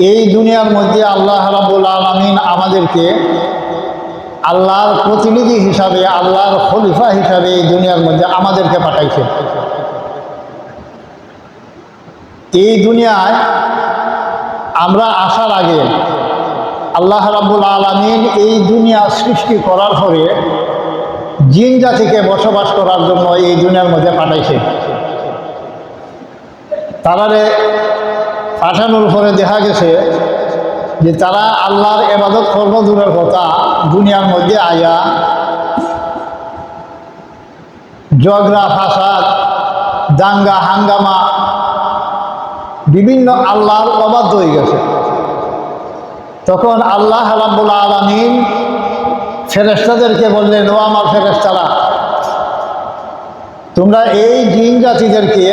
এই দুনিয়ার মধ্যে আল্লাহ রাব্বুল আলামিন আমাদেরকে আল্লাহর প্রতিনিধি হিসাবে, আল্লাহর খলিফা হিসাবে এই দুনিয়ার মধ্যে আমাদেরকে পাঠাইছেন। এই দুনিয়ায় আমরা আসার আগে আল্লাহ রাব্বুল আলামিন এই দুনিয়া সৃষ্টি করার পরে জিন জাতিকে বসবাস করার জন্য এই দুনিয়ার মধ্যে পাঠাইছেন। তারারে পাঠানোর পরে দেখা গেছে যে তারা আল্লাহর ইবাদত করব দূরের কথা, দুনিয়ার মধ্যে আয়া ঝগড়া ফাসাদ, দাঙ্গা হাঙ্গামা, বিভিন্ন আল্লাহর অবাধ্য হয়ে গেছে। তখন আল্লাহ রাব্বুল আলামিন ফেরেশতাদেরকে বললেন, ও আমার ফেরেশতারা, তোমরা এই জিন জাতিদেরকে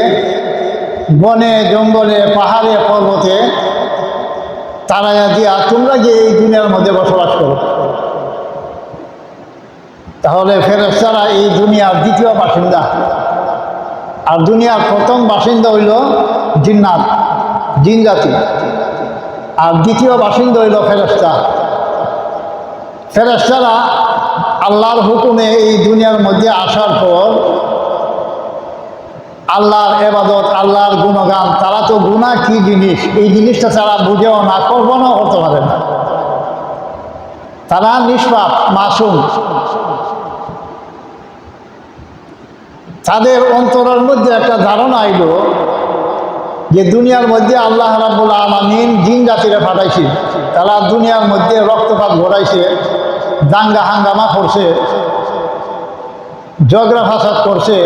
বনে জঙ্গলে পাহাড়ে পর্বতে তাড়াইয়া দিয়া তোমরা যে এই দুনিয়ার মধ্যে বসবাস করো। তাহলে ফেরেশতারা এই দুনিয়ার দ্বিতীয় বাসিন্দা, আর দুনিয়ার প্রথম বাসিন্দা হইল জিন্নাত, জিন জাতি, আর দ্বিতীয় বাসিন্দা হইল ফেরেশতা। ফেরেশতারা আল্লাহর হুকুমে এই দুনিয়ার মধ্যে আসার পর আল্লাহর ইবাদত, আল্লাহর গুণগান, তারা তো গুনাহ কি জিনিস এই জিনিসটা তারা বুঝেও না, কল্পনাও করতে পারে না। তারা নিষ্পাপ, মাসুম। তাদের অন্তরের মধ্যে একটা ধারণা আইল যে দুনিয়ার মধ্যে আল্লাহ রাব্বুল আলামিন জিন জাতিরে পাঠাইছে, তারা দুনিয়ার মধ্যে রক্তপাত ঘটাইছে, দাঙ্গা হাঙ্গামা করছে, ঝগড়া ফাসাদ করছে।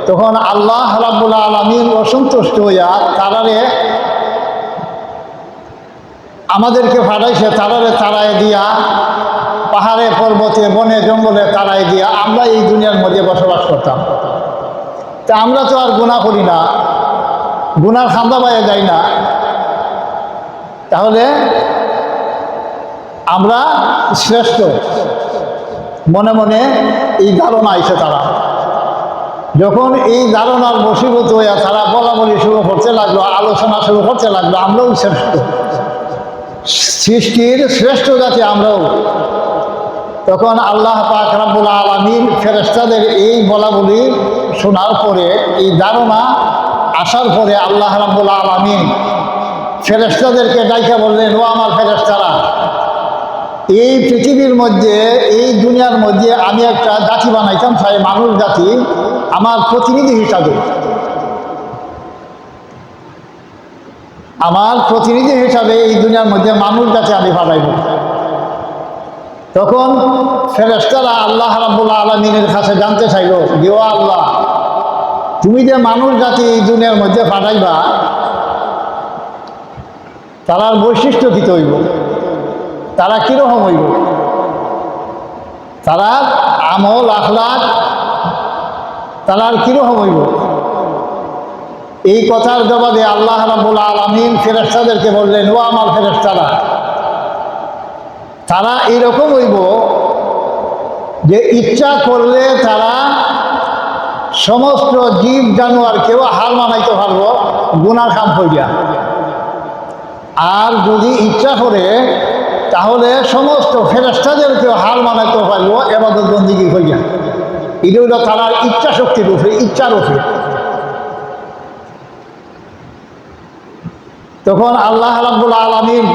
তখন আল্লাহ রাব্বুল আলামিন অসন্তুষ্ট হইয়া তারারে আমাদেরকে পাঠাইছে, তারারে তাড়ায় দিয়া পাহাড়ে পর্বতে বনে জঙ্গলে তাড়ায় দিয়া আমরা এই দুনিয়ার মধ্যে বসবাস করতাম। তা আমরা তো আর গুনাহ করি না, গুনার খান্দা পাইয়া যাই না, তাহলে আমরা শ্রেষ্ঠ, মনে মনে এই ধারণা আইছে। তারা যখন এই ধারণার বশীভূত হইয়া তারা বলা বলি শুরু করতে লাগলো, আলোচনা শুরু করতে লাগলো, আমরাও শ্রেষ্ঠ, সৃষ্টির শ্রেষ্ঠ জাতি আমরাও। তখন আল্লাহ পাক রাব্বুল আলামিন ফেরেশতাদের এই বলা বলি শোনার পরে, এই ধারণা আসার পরে আল্লাহ রাব্বুল আলামিন ফেরেশতাদেরকে ডাইকা বললেন, ও আমার ফেরেশতারা, এই পৃথিবীর মধ্যে, এই দুনিয়ার মধ্যে আমি একটা জাতি বানাইতাম চাই, মানুষ জাতি, আমার প্রতিনিধি হিসাবে, আমার প্রতিনিধি হিসাবে এই দুনিয়ার মধ্যে মানুষ জাতি আমি পাঠাইব। তখন ফেরেশতারা আল্লাহ রাব্বুল আলামিনের কাছে জানতে চাইল যে, ও আল্লাহ, তুমি যে মানুষ জাতি এই দুনিয়ার মধ্যে পাঠাইবা, তারার বৈশিষ্ট্য কী হইব, তারা কীরকম হইব, তারার আমল আখলাক তারার কীরকম হইব? এই কথার জবাবে আল্লাহ রাব্বুল আলামিন ফেরেশতাদেরকে বললেন, ও আমার ফেরেশতারা, তারা এইরকম হইব যে ইচ্ছা করলে তারা সমস্ত জীব জানোয়ারকেও হার মানাইতে পারবো গুনার কাম করিয়া, আর যদি ইচ্ছা করে তাহলে সমস্ত ফেরেশতাদেরকেও হার মানাইতে পারবো ইবাদত বন্দেগী করিয়া। এটা হইল তারা ইচ্ছা শক্তির উপরে, ইচ্ছার উপরে। তখন আল্লাহ রাব্বুল আলামিন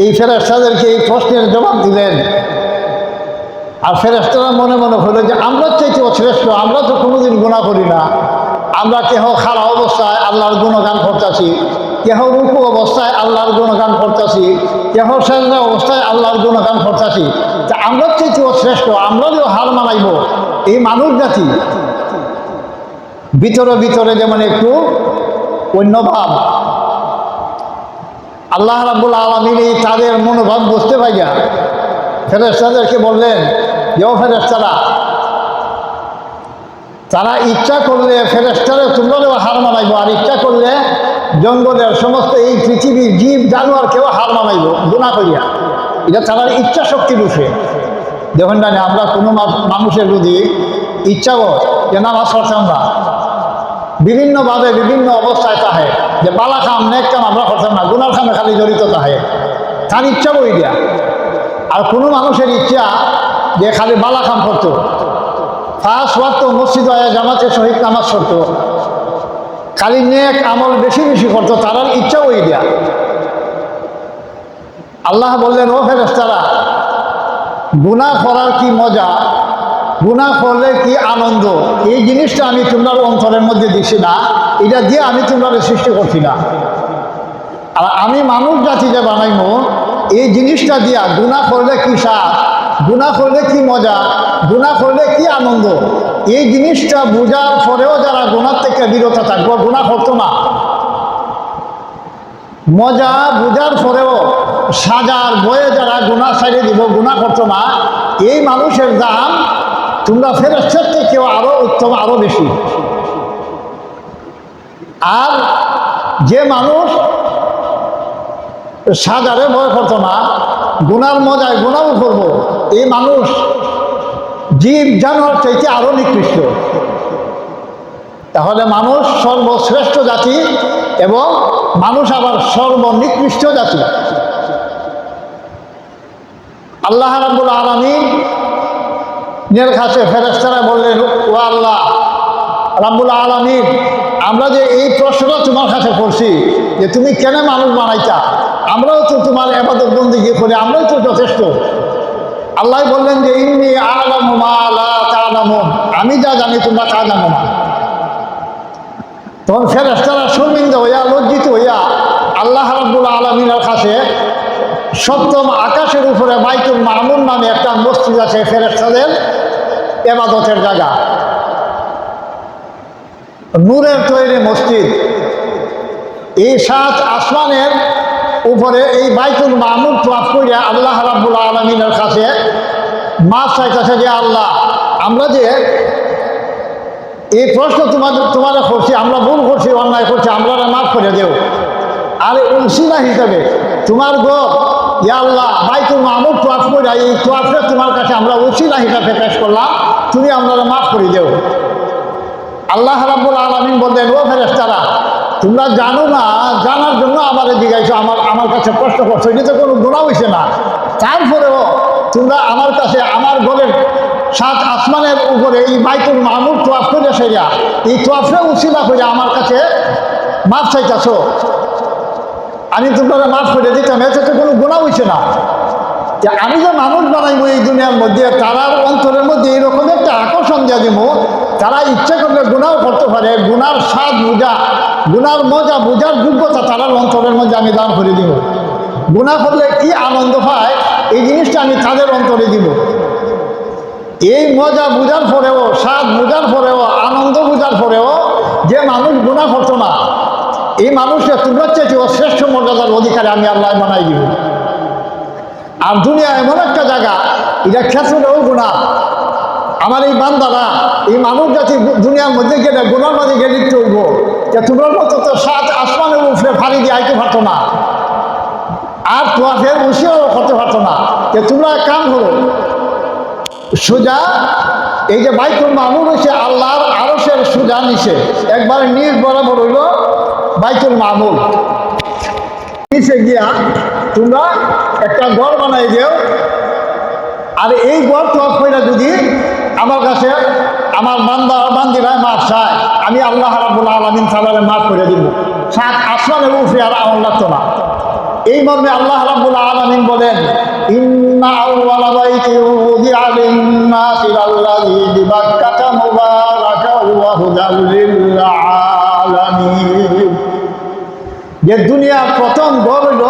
এই ফেরেশতাদেরকে এই প্রশ্নের জবাব দিলেন। আর ফেরেশতারা মনে মনে হলো যে আমরা চাইতেও শ্রেষ্ঠ, আমরা তো কোনোদিন গুনাহ করি না, আমরা কেহ খাড়া অবস্থায় আল্লাহর গুণগান করতেছি, কেহ রুকু অবস্থায় আল্লাহর গুণগান করতেছি, কেহ সাজদা অবস্থায় আল্লাহর গুণগান করতেছি, তা আমরা চাইতেও শ্রেষ্ঠ, আমরাও হার মানাইব এই মানুষ জাতি। ভিতরে ভিতরে যেমন একটু অন্যভাব। আল্লাহ রাব্বুল আলামিন এই তাদের মনোভাব বুঝতে পাইয়া ফেরেশতাদেরকে বললেন যে, ও ফেরেশতারা, তারা ইচ্ছা করলে ফেরেশতারা তোমরাও হার মানাইব, আর ইচ্ছা করলে জঙ্গলের সমস্ত এই পৃথিবীর জীব জানোয়ারকেও হার মানাইব গুনাহ করিয়া। এটা তার ইচ্ছা শক্তির উপরে। দেখুন না, আমরা কোনো মানুষের যদি ইচ্ছা যে নামাজ পড়তাম না, বিভিন্নভাবে বিভিন্ন অবস্থায় তাহে যে বালা খাম নেক কাম আমরা করতাম না, গুনার খামে খালি জড়িত তাহে, তার ইচ্ছা বই দেয়া। আর কোনো মানুষের ইচ্ছা যে খালি বালা খাম করতো, ফার্স্ট ওয়াক্ত মসজিদ আয়া জামাতের সহিত নামাজ পড়তো, খালি নেক আমল বেশি বেশি করতো, তার ইচ্ছা বই দেয়া। আল্লাহ বললেন, ও ফেরেশতারা, গুনাহ করার কি মজা, গুনাহ করলে কি আনন্দ, এই জিনিসটা আমি তোমার অন্তরের মধ্যে দিছি না, এটা দিয়ে আমি তোমার সৃষ্টি করছি না। আর আমি মানুষ জাতি যে বানাইমো, এই জিনিসটা দিয়া গুনাহ করলে কি স্বাদ, গুনাহ করলে কি মজা, গুনাহ করলে কি আনন্দ, এই জিনিসটা বোঝার পরেও যারা গুনাহ থেকে বিরত থাকবো, গুনাহ করতো না, মজা বোঝার পরেও সাজার বয়ে যারা গুনাহ ছাড়িয়ে দিব, গুনাহ করতো না, এই মানুষের দাম তোমরা ফেরেশতার থেকেও আরো উত্তম, আরো বেশি। আর যে মানুষ সাজারে ভয় করতো না, গুনার মজায় গুনাও করবো, এই মানুষ জীব জানোয়ার চাইতে আরো নিকৃষ্ট। তাহলে মানুষ সর্বশ্রেষ্ঠ জাতি এবং মানুষ আবার সর্বনিকৃষ্ট জাতি। আল্লাহ রাব্বুল আলামিনের কাছে ফেরেশতারা বললেন, ও আল্লাহ রাব্বুল আলামিন, আমরা যে এই প্রশ্নটা তোমার কাছে করছি যে তুমি কেন মানুষ বানাইতা, আমরাও তো তোমার ইবাদত বন্দেগী করি, আমরাও তো যথেষ্ট। আল্লাহ বললেন যে ইন্নী আ'লামু মা লা তা'লামুন, আমি যা জানি তোমরা তা জানো না। তখন ফেরেশতারা শর্মিন্দা হইয়া, লজ্জিত হইয়া আল্লাহ রাব্বুল আলামিনের কাছে সপ্তম আকাশের উপরে বাইতুল মামুর নামে একটা মসজিদ আছে, ফেরেশতাদের ইবাদতের জায়গা, নূরের তৈরি মসজিদ। এই 7 আসমানের উপরে এই বাইতুল মামুর তওয়াফ করিয়া আল্লাহ রাব্বুল আলামিনের কাছে মাফ চাইতেছে যে আল্লাহ, আমরা যে এই প্রশ্ন তোমাদের করছি, আমরা ভুল করছি, অন্যায় করছি, আমরা মাফ করে দেও। আর উসিলা হিসাবে তোমার গো ইয়া আল্লাহ বাইতুল মামুর তওয়াফ করিয়া এই তওয়াফে তোমার কাছে আমরা উসিলা হিসাবে পেশ করলাম, তুমি আমরা মাফ করে দেও। আল্লাহ রাব্বুল আলামিন বললেন, ও ফেরেশতারা, তোমরা জানো না, জানার জন্য আমার জিজ্ঞাসা, আমার কাছে প্রশ্ন করছো, এটা তো কোনো গুনাহ হইছে না, তারপরেও তোমরা আমার কাছে আমার ঘরের 7 আসমানের উপরে এই বাইতুল মামুর তওয়াফ করে সেরা এই তওয়াফে উসিলা করে আমার কাছে মাফ চাইতেছ, আমি তোমরা মাফ করে দিতাম, এতে তো কোনো গুনাহ হইছে না। যে আমি যে মানুষ বানাইবো এই দুনিয়ার মধ্যে, তারার অন্তরের মধ্যে এইরকম একটা আকর্ষণ দিয়ে দিব, তারা ইচ্ছা করলে গুনাও করতে পারে, গুনার স্বাদ বোঝা, গুনার মজা বোঝার যোগ্যতা তারার অন্তরের মধ্যে আমি দান করে দিব। গুনাহ করলে কি আনন্দ পায়, এই জিনিসটা আমি তাদের অন্তরে দিব। এই মজা বোঝার পরেও, স্বাদ বোঝার পরেও, আনন্দ বোঝার পরেও যে মানুষ গুনাহ করতো না, এই মানুষকে তোমরা চাইতে শ্রেষ্ঠ মর্যাদার অধিকারী আমি আল্লাহ বানাই দিব। আর দুনিয়া এমন একটা জায়গা, এটা ক্ষেত্রেও গুনাহ। আমার এই বান্দারা, এই মানুষ জাতি দুনিয়ার মধ্যে গেলে গুনার মাঝে গেলে চলবো, যে তোমার মতো তো 7 আসমানের উপরে ফাড়ি দিয়ে আইতে পারতো না, আর তোয়াফের উসিও করতে পারতো না। যে তোমরা কাম করো, সোজা এই যে বাইতুল মামুর হয়েছে আল্লাহর আরশের সোজা নিচে, একবারে নিজ বরাবর হইল বাইতুল মামুর, নিচে গিয়া তোমরা একটা ঘর বানাই দেও। আর এই ঘর তওয়াফ কইরা যদি আমার কাছে আমার বান্দিরা মাফ চায়, আমি আল্লাহ রাব্বুল আলামিন তাআলা মাফ করে দিব, 7 আসমানের উপরে আর আমল লাগতো না। এই মর্মে আল্লাহ রাব্বুল আলামিন বলেন, ইন্না আউওয়ালা বাইতিন উযিআ লিন-নাসি লাল্লাযী বিবাক্কাতা মুবারাকান ওয়া হুদাল লিল আলামিন। যে দুনিয়ার প্রথম ঘর হইল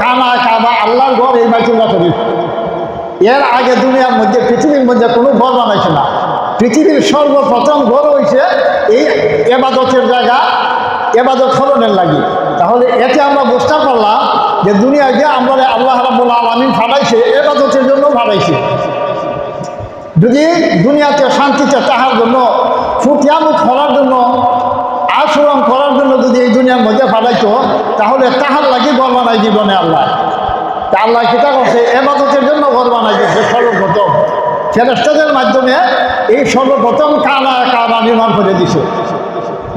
কাবা, আল্লাহর ঘর, এই বাইতুল্লাহ শরীফ। এর আগে দুনিয়ার মধ্যে, পৃথিবীর মধ্যে কোনো ঘর বানাইছে না। পৃথিবীর সর্বপ্রথম ঘর হয়েছে এই ইবাদতের জায়গা, ইবাদত ফলনের লাগি। তাহলে এতে আমরা বুঝতে পারলাম যে দুনিয়ায় যে আমরা আল্লাহ রাব্বুল আলামিন ফাটাইছে, ইবাদতের জন্য ফাটাইছে। যদি দুনিয়াতে শান্তিতে তাহার জন্য, ফুটিয়ামুখ করার জন্য, আচরণ করার জন্য যদি এই দুনিয়ার মধ্যে ফাটাইতো, তাহলে তাহার লাগি ঘর বানাই জীবনে আল্লাহ। তা আল্লাহ কিতা করছে, ইবাদতের জন্য ঘর বানাই দিয়েছে সর্বপ্রথম। ফেরেশতাদের মাধ্যমে এই সর্বপ্রথম কাবা নির্মাণ করে দিছে।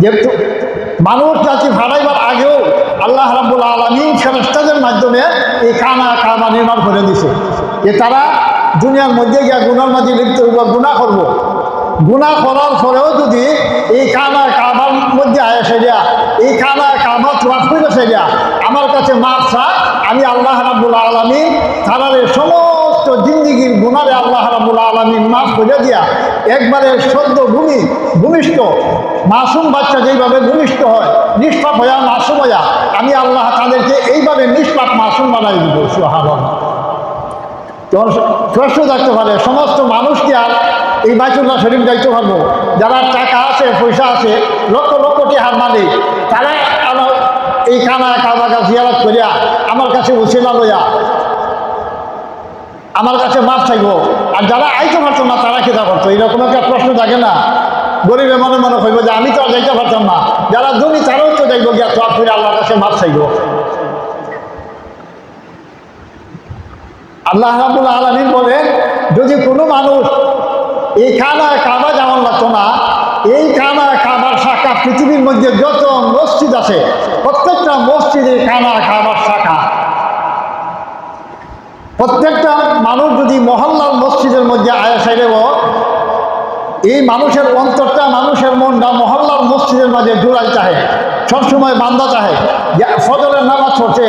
যেহেতু মানুষ জাতি ভাড়াইবার আগেও আল্লাহ রাব্বুল আলামিন ফেরেশতাদের মাধ্যমে এই খানা কাবা নির্মাণ করে দিছে, যে তারা দুনিয়ার মধ্যে গিয়া গুনার মাঝে লিপ্ত হইব, গুনাহ করব। গুনাহ করার পরেও যদি এই খানা কাবার মধ্যে আয়া সেরিয়া, এই খানা কাবা তোয়াফ করে সেরিয়া আমার কাছে মাফ চায়, আমি আল্লাহ রাব্বুল আলামিন তারারে সমস্ত জিন্দিগির গুনারে আল্লাহ রাব্বুল আলামিন মাফ করে দিয়া একবারে সদ্য ভূমিষ্ঠ মাসুম বাচ্চা যেইভাবে ভূমিষ্ঠ হয়, নিষ্পাপ হইয়া মাসুম হইয়া, আমি আল্লাহ তাদেরকে এইভাবে নিষ্পাপ মাসুম বানাই দিব। সুবহানাল্লাহ। তখন প্রশ্ন থাকতে পারে, সমস্ত মানুষকে আর এই বাইতুল্লাহ শরীফ যাইতে পারবো? যারা টাকা আছে, পয়সা আছে, লক্ষ লক্ষ টাকার মালিক, তারা এই খানা কাবাকে জিয়ারত করিয়া আমার কাছে উছিলা লইয়া আমার কাছে মাপ চাইব, আর যারা আইতে পারতো না তারা কেটা করতো? এরকম একটা প্রশ্ন থাকে না? গরিবে মনে মনে কইব যে আমি তো আর যাইতে পারতাম না, যারা ধনী তারাও তো যাইব গিয়া তো ফিরে আল্লাহর কাছে মাপ চাইব। আল্লাহ রাব্বুল আলামিন বলেন, যদি কোনো মানুষ এই খানা কাবা যেমন লাগতো না, এই খানা কাবার শাখা পৃথিবীর মধ্যে যত মসজিদ আছে প্রত্যেকটা মসজিদে খানা কাবার শাখা, প্রত্যেকটা মানুষ যদি মহল্লার মসজিদের মধ্যে আয়া সাইরেব, এই মানুষের অন্তরটা, মানুষের মনটা মহল্লার মসজিদের মাঝে জোড়াই চাহে, সবসময় বান্দা চাহে। যে ফজরের নামাজ পড়ছে,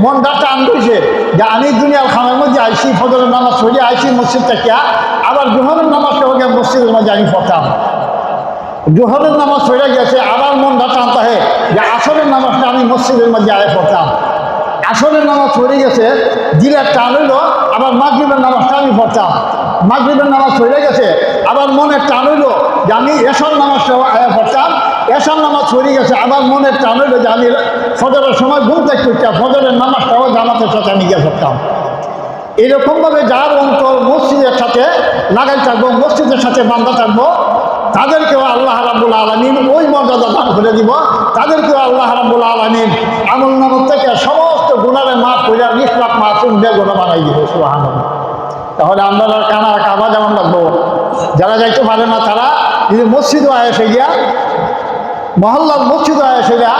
মনটা টান দিয়েছে যে আমি দুনিয়ার খানের মধ্যে আইসি, ফজরের নামাজ পড়ে আইসি মসজিদ থেকে, আবার জোহরের নামাজটা হোক মসজিদের মাঝে আমি পড়তাম। জোহরের নামাজ পড়ে গেছে, আবার মনটা টান তাহে যে আসরের নামাজটা আমি মসজিদের মধ্যে আয় পড়তাম। আসরের নামাজ পড়ে গেছে, দিলের টান হইল, আবার মাগরিবের নামাজটা আমি পড়তাম। মাগরিবের নামাজ পড়ে গেছে, আবার মনের টান হইল যে আমি এশার নামাজটাও আয়া পড়তাম। এশার নামাজ পড়ে গেছে, আবার মনের টান হইল যে আমি ফজরের সময় ঘুম থেকে উঠতাম, ফজরের নামাজটাও জামাতের সাথে আমি গিয়ে পড়তাম। এরকমভাবে যার অন্তর মসজিদের সাথে লাগাই থাকবো, মসজিদের সাথে বান্ধা থাকবো, তাদেরকেও আল্লাহ রাব্বুল আলামিন ওই মর্যাদা দান করে দিব। তাদেরকেও আল্লাহ রাব্বুল আলামিন আমল নামত থেকে সমস্ত গুনারে মাফ করে নিষ্পাপ মাসুম বেগুনা বানাই দিব। সুবহানাল্লাহ। তাহলে আমরা খানা কাবা যেমন লাগবো, যারা যাইতে পারে না তারা যদি মসজিদও আয়েসে গিয়া, মহল্লার মসজিদও আয়েসে গিয়া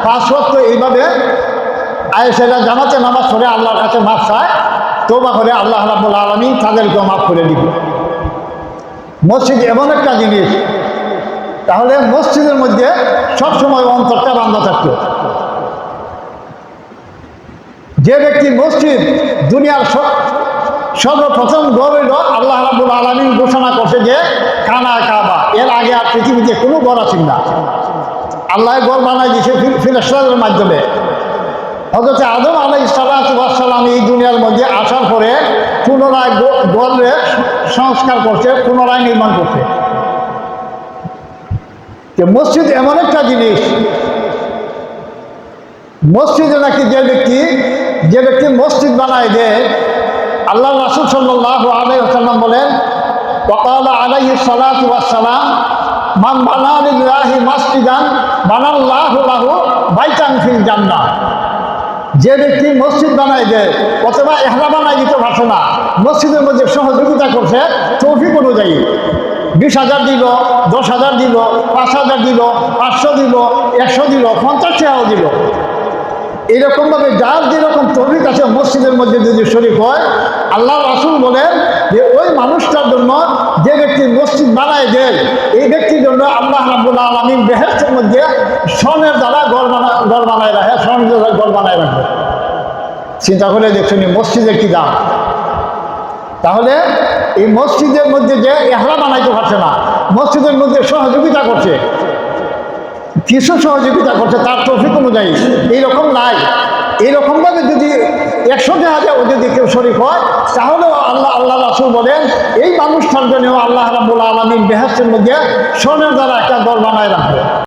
5 ওয়াক্ত এইভাবে আয়েসে জামাতে নামাজ পড়ে আল্লাহর কাছে মাফ চায়, তওবা করে আল্লাহ রাব্বুল আলামিন তাদেরকেও মাফ করে দিব। মসজিদ এমন একটা জিনিস, তাহলে মসজিদের মধ্যে সবসময় অন্তরটা বান্ধা থাকতো। যে ব্যক্তি মসজিদ দুনিয়ার সর্বপ্রথম গড় হইল, আল্লাহ রাব্বুল আলামিন ঘোষণা করছে যে খানা কাবা, এর আগে আর পৃথিবীতে কোনো গড় আছে না। আল্লাহ গড় বানাই দিয়েছে ফেরেশতাদের মাধ্যমে। হযরত আদম আলাইহিস সালাতু ওয়াস সালাম এই দুনিয়ার মধ্যে আসার পরে পুনরায় গড়ে সংস্কার করছে, পুনরায় নির্মাণ করছে। যে মসজিদ এমন একটা জিনিস, মসজিদে নাকি যে ব্যক্তি মসজিদ বানায় দেয়, আল্লাহ রাসূল সাল্লাল্লাহু আলাইহি ওয়াসাল্লাম বলেন, ওয়াকালা আলাইহিস সালাতু ওয়াস সালাম, মান বানা লিল্লাহি মাসজিদান বানাল্লাহু লাহু বাইতান ফিল জান্নাহ। যে ব্যক্তি মসজিদ বানায় দেয় অথবা এহরা বানায় দিতে পারছে না, মসজিদের মধ্যে সহযোগিতা করছে তৌফিক অনুযায়ী, 20,000 দিল, 10,000 দিল, 5,000 দিল, 500 দিল, 100 দিল, 50 টাকাও দিল। এইরকমভাবে যার যেরকম তৌফিক আছে মসজিদের মধ্যে যদি শরীক হয়, আল্লাহ রাসূল বলেন যে ওই মানুষটার জন্য, যে ব্যক্তি মসজিদ বানায় দেয়, এই ব্যক্তির জন্য আল্লাহ রাব্বুল আলামিন বেহেশতের মধ্যে স্বর্ণের দ্বারা ঘর বানায় রাখে, স্বর্ণের দ্বারা ঘর বানায় রাখবে। চিন্তা করে দেখছেন মসজিদের কি দাম। তাহলে এই মসজিদের মধ্যে যে এহরা বানাইতে পারছে না, মসজিদের মধ্যে সহযোগিতা করছে, কিছু সহযোগিতা করছে তার তৌফিক অনুযায়ী, এইরকম নাই। এইরকমভাবে যদি 100 টাকা যদি কেউ শরীক হয়, তাহলেও আল্লাহ রাসূল বলেন এই মানুষটার জন্য আল্লাহ রাব্বুল আলামিন বেহেশতের মধ্যে স্বর্ণের দ্বারা একটা ঘর বানায় রাখবে।